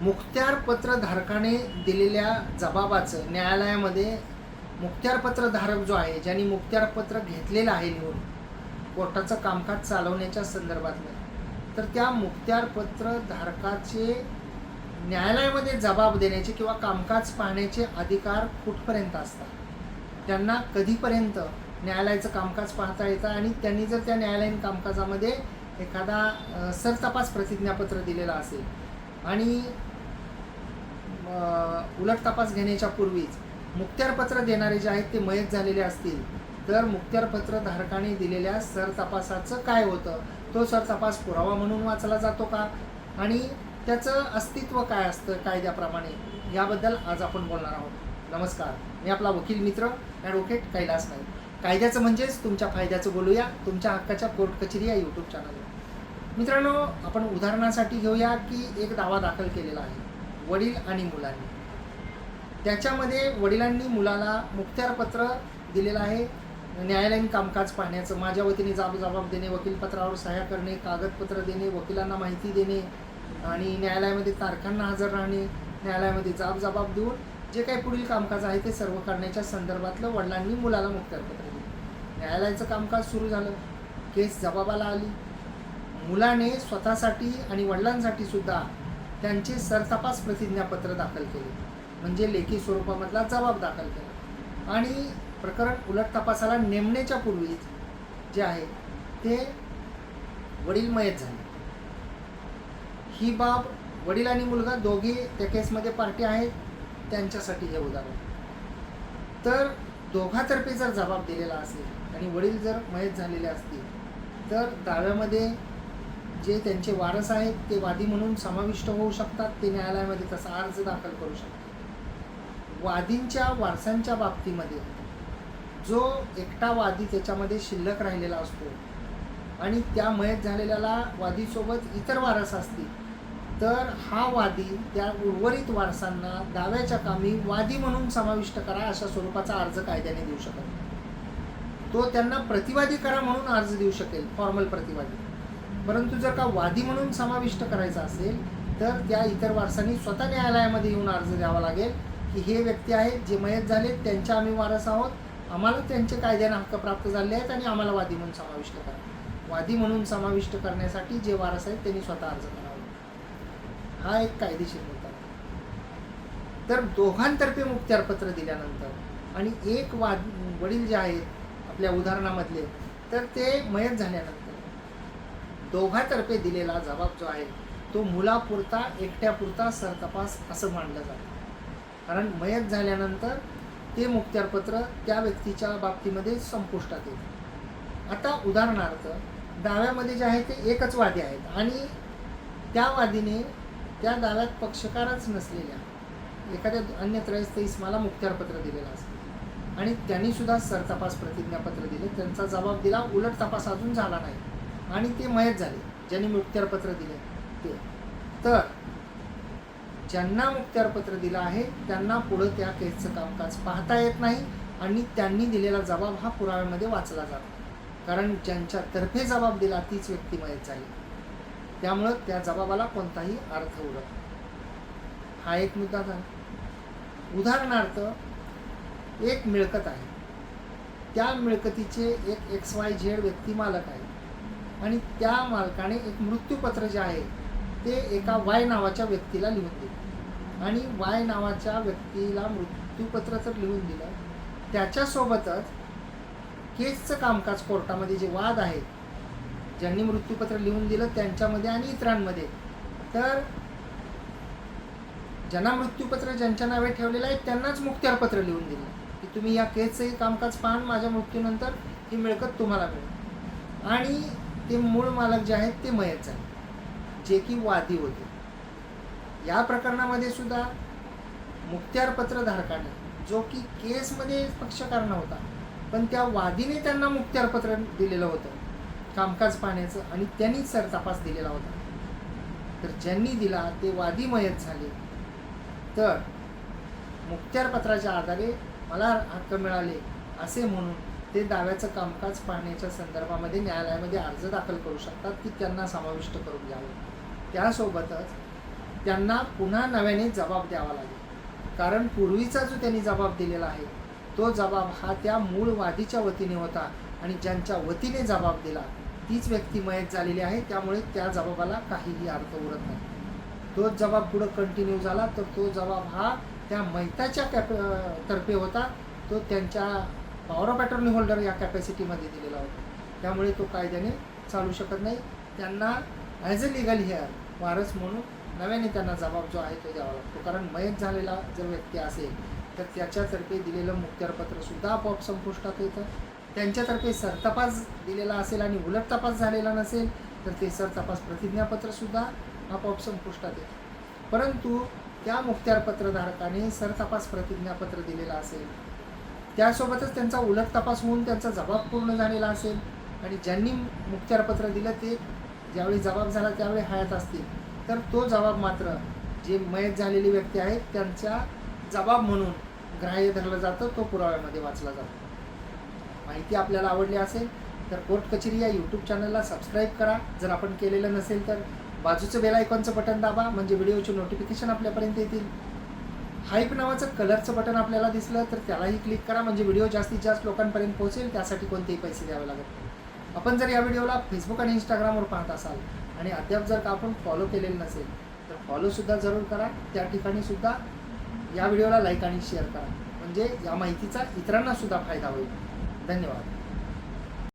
मुखत्यारपत्र धारकाने दिलेल्या जबाबाचं न्यायालयामध्ये मुखत्यारपत्र धारक जो आहे, ज्यांनी मुखत्यारपत्र घेतलेलं आहे लिहून कोर्टाचं कामकाज चालवण्याच्या संदर्भातलं, तर त्या मुखत्यारपत्र धारकाचे न्यायालयामध्ये जबाब देण्याचे किंवा कामकाज पाहण्याचे अधिकार कुठपर्यंत असतात, त्यांना कधीपर्यंत न्यायालयाचं कामकाज पाहता येतं आणि त्यांनी जर त्या न्यायालयीन कामकाजामध्ये एखादा सरतपास प्रतिज्ञापत्र दिलेला असेल आणि उलट तपास घेण्याच्या पूर्वीच मुखत्यारपत्र देणारे जे आहेत ते मयत झालेले असतील, तर मुखत्यारपत्र धारकाने दिलेल्या सरतपासाचं काय होतं, तो सरतपास पुरावा म्हणून वाचला जातो का आणि त्याचं अस्तित्व काय असतं कायद्याप्रमाणे, याबद्दल आज आपण बोलणार आहोत. नमस्कार, मी आपला वकील मित्र ॲडव्होकेट कैलास नाईक. कायद्याचं म्हणजेच तुमच्या फायद्याचं बोलूया तुमच्या हक्काच्या कोर्ट कचेरी या यूट्यूब चॅनलवर. मित्रांनो, आपण उदाहरणासाठी घेऊया की एक दावा दाखल केलेला आहे वडील आणि मुलांनी. त्याच्यामध्ये वडिलांनी मुलाला मुखत्यारपत्र दिलेलं आहे न्यायालयीन कामकाज पाहण्याचं, माझ्या वतीने जबाब देणे, वकीलपत्रावर सह्या करणे, कागदपत्र देणे, वकिलांना माहिती देणे आणि न्यायालयामध्ये तारखांना हजर राहणे, न्यायालयामध्ये जबाब देऊन जे काही पुढील कामकाज आहे ते सर्व करण्याच्या संदर्भातलं वडिलांनी मुलाला मुखत्यारपत्र दिलं. न्यायालयाचं कामकाज सुरू झालं, केस जबाबाला आली. मुलाने स्वतःसाठी आणि वडिलांसाठी सुद्धा त्यांचे सरतपास प्रतिज्ञापत्र दाखल केले, म्हणजे लेखी स्वरूपामधला जबाब दाखल केला आणि प्रकरण उलट तपासाला नेमण्याच्या पूर्वीच जे आहे ते वडील मयत झाले. ही बाब वडील आणि मुलगा दोघे त्या केसमध्ये पार्टी आहेत, त्यांच्यासाठी हे उदाहरण. तर दोघातर्फे जर जबाब दिलेला असेल आणि वडील जर मयत झालेले असतील, तर दाव्यामध्ये जे त्यांचे वारस आहेत ते वादी म्हणून समाविष्ट होऊ शकतात. ते न्यायालयामध्ये तसा अर्ज दाखल करू शकतात. वादींच्या वारसांच्या बाबतीमध्ये जो एकटा वादी त्याच्यामध्ये शिल्लक राहिलेला असतो आणि त्या मयत झालेल्याला वादीसोबत इतर वारस असतील, तर हा वादी त्या उर्वरित वारसांना दाव्याच्या कामी वादी म्हणून समाविष्ट करा अशा स्वरूपाचा अर्ज कायद्याने देऊ शकतो. तो त्यांना प्रतिवादी करा म्हणून अर्ज देऊ शकेल, फॉर्मल प्रतिवादी. परंतु जर का वादी म्हणून समाविष्ट करायचा असेल तर त्या इतर वारसांनी स्वतः न्यायालयामध्ये येऊन अर्ज द्यावा लागेल की हे व्यक्ती आहेत जे मयत झाले, त्यांच्या आम्ही वारस आहोत, आम्हाला त्यांचे कायद्याने हक्क प्राप्त झाले आहेत आणि आम्हाला वादी म्हणून समाविष्ट करा. वादी म्हणून समाविष्ट करण्यासाठी जे वारस आहेत त्यांनी स्वतः अर्ज करावा. हा एक कायदेशीर मुद्दा. तर दोघांतर्फे मुखत्यारपत्र दिल्यानंतर आणि एक वडील जे आहेत आपल्या उदाहरणामधले, तर ते मयत झाल्यानंतर दोघांतर्फे दिलेला जबाब जो आहे तो मुलापुरता एकट्यापुरता सरतपास असं मानलं जातं, कारण मयत झाल्यानंतर ते मुखत्यारपत्र त्या व्यक्तीच्या बाबतीमध्ये संपुष्टात येतं. आता उदाहरणार्थ दाव्यामध्ये जे आहे ते एकच वादी आहेत आणि त्या वादीने त्या दाव्यात पक्षकारच नसलेल्या एखाद्या अन्य त्रयस्थ इस्माला मुखत्यारपत्र दिलेलं असेल आणि त्यांनी सुद्धा सरतपास प्रतिज्ञापत्र दिले, त्यांचा जबाब दिला, उलट तपास अजून झाला नाही आणि ते मयत झाले ज्यांनी मुखत्यारपत्र दिले ते. तर ज्यांना मुखत्यारपत्र दिलं आहे त्यांना पुढं त्या केसचं कामकाज पाहता येत नाही आणि त्यांनी दिलेला जबाब हा पुराव्यामध्ये वाचला जातो, कारण ज्यांच्यातर्फे जबाब दिला तीच व्यक्ती मयत झाली, त्यामुळं त्या जबाबाला कोणताही अर्थ उरत नाही. हा एक मुद्दा झाला. उदाहरणार्थ एक मिळकत आहे, त्या मिळकतीचे एक XYZ व्यक्ती मालक आहे आणि त्या मालकाने एक मृत्यूपत्र जे आहे ते एका Y नावाच्या व्यक्तीला लिहून दिलं आणि Y नावाच्या व्यक्तीला मृत्यूपत्र तर लिहून दिलं, त्याच्यासोबतच केसचं कामकाज कोर्टामध्ये जे वाद आहेत ज्यांनी मृत्यूपत्र लिहून दिलं त्यांच्यामध्ये आणि इतरांमध्ये, तर ज्यांना मृत्यूपत्र ज्यांच्या नावे ठेवलेलं आहे त्यांनाच मुखत्यारपत्र लिहून दिलं की तुम्ही या केसचंही कामकाज पाहून माझ्या मृत्यूनंतर ही मिळकत तुम्हाला मिळेल. आणि ते मूळ मालक जे आहेत ते मयत झाले जे की वादी होते. या प्रकरणामध्ये सुद्धा मुखत्यारपत्र धारकाने, जो की केसमध्ये पक्षकार नव्हता पण त्या वादीने त्यांना मुखत्यारपत्र दिलेलं होतं कामकाज पाहण्याचं आणि त्यांनीच सरतपास दिलेला होता, तर ज्यांनी दिला ते वादी मयत झाले, तर मुखत्यारपत्राच्या आधारे मला हक्क मिळाले असे म्हणून ते दाव्याचं कामकाज पाहण्याच्या संदर्भामध्ये न्यायालयामध्ये अर्ज दाखल करू शकतात की त्यांना समाविष्ट करून घ्यावं. त्यासोबतच त्यांना पुन्हा नव्याने जबाब द्यावा लागेल. कारण पूर्वीचा जो त्यांनी जबाब दिलेला आहे तो जबाब हा त्या मूळ वादीच्या वतीने होता आणि ज्यांच्या वतीने जबाब दिला तीच व्यक्ती मयत झालेली आहे. त्यामुळे त्या जबाबाला काहीही अर्थ उरत नाही. तोच जबाब पुढं कंटिन्यू झाला तर तो जबाब हा त्या मयताच्या तर्फे होता. तो त्यांच्या पॉवर ऑफ अटॉर्नी होल्डर या कॅपॅसिटीमध्ये दिलेला होता. त्यामुळे तो कायद्याने चालू शकत नाही. त्यांना ॲज अ लिगल हेअर वारस म्हणून नव्याने त्यांना जबाब जो आहे तो द्यावा लागतो. कारण मयत झालेला जर व्यक्ती असेल तर त्याच्यातर्फे दिलेलं मुखत्यारपत्रसुद्धा आपोआप संपुष्टात येतं. त्यांच्यातर्फे सरतपास दिलेला असेल आणि उलट तपास झालेला नसेल तर ते सरतपास प्रतिज्ञापत्रसुद्धा आपोआप संपुष्टात येतं. परंतु त्या मुखत्यारपत्रधारकाने सरतपास प्रतिज्ञापत्र दिलेलं असेल, त्यासोबतच त्यांचा उलट तपास होऊन त्यांचा जबाब पूर्ण झालेला असेल आणि ज्यांनी मुखत्यारपत्र दिलं ते ज्यावेळी जबाब झाला त्यावेळी हयात असतील तर तो जबाब मात्र जे मयत झालेली व्यक्ती आहेत त्यांचा जबाब म्हणून ग्राह्य धरलं जातं. तो पुराव्यामध्ये वाचला जातो. माहिती आपल्याला आवडली असेल तर कोर्ट कचेरी या यूट्यूब चॅनलला सबस्क्राईब करा. जर आपण केलेलं नसेल तर बाजूचं बेल आयकॉनचं बटन दाबा म्हणजे व्हिडिओचे नोटिफिकेशन आपल्यापर्यंत येतील. हाईप नावाचं कलरचं बटन आपल्याला दिसलं तर त्यालाही क्लिक करा म्हणजे व्हिडिओ जास्तीत जास्त लोकांपर्यंत पोहोचेल. त्यासाठी कोणतेही पैसे द्यावे लागत नाही. आपण जर या व्हिडिओला फेसबुक आणि इंस्टाग्रामवर पाहत असाल आणि अद्याप जर का आपण फॉलो केलेलं नसेल तर फॉलोसुद्धा जरूर करा. त्या ठिकाणीसुद्धा या व्हिडिओला लाईक आणि शेअर करा म्हणजे या माहितीचा इतरांनासुद्धा फायदा होईल. धन्यवाद.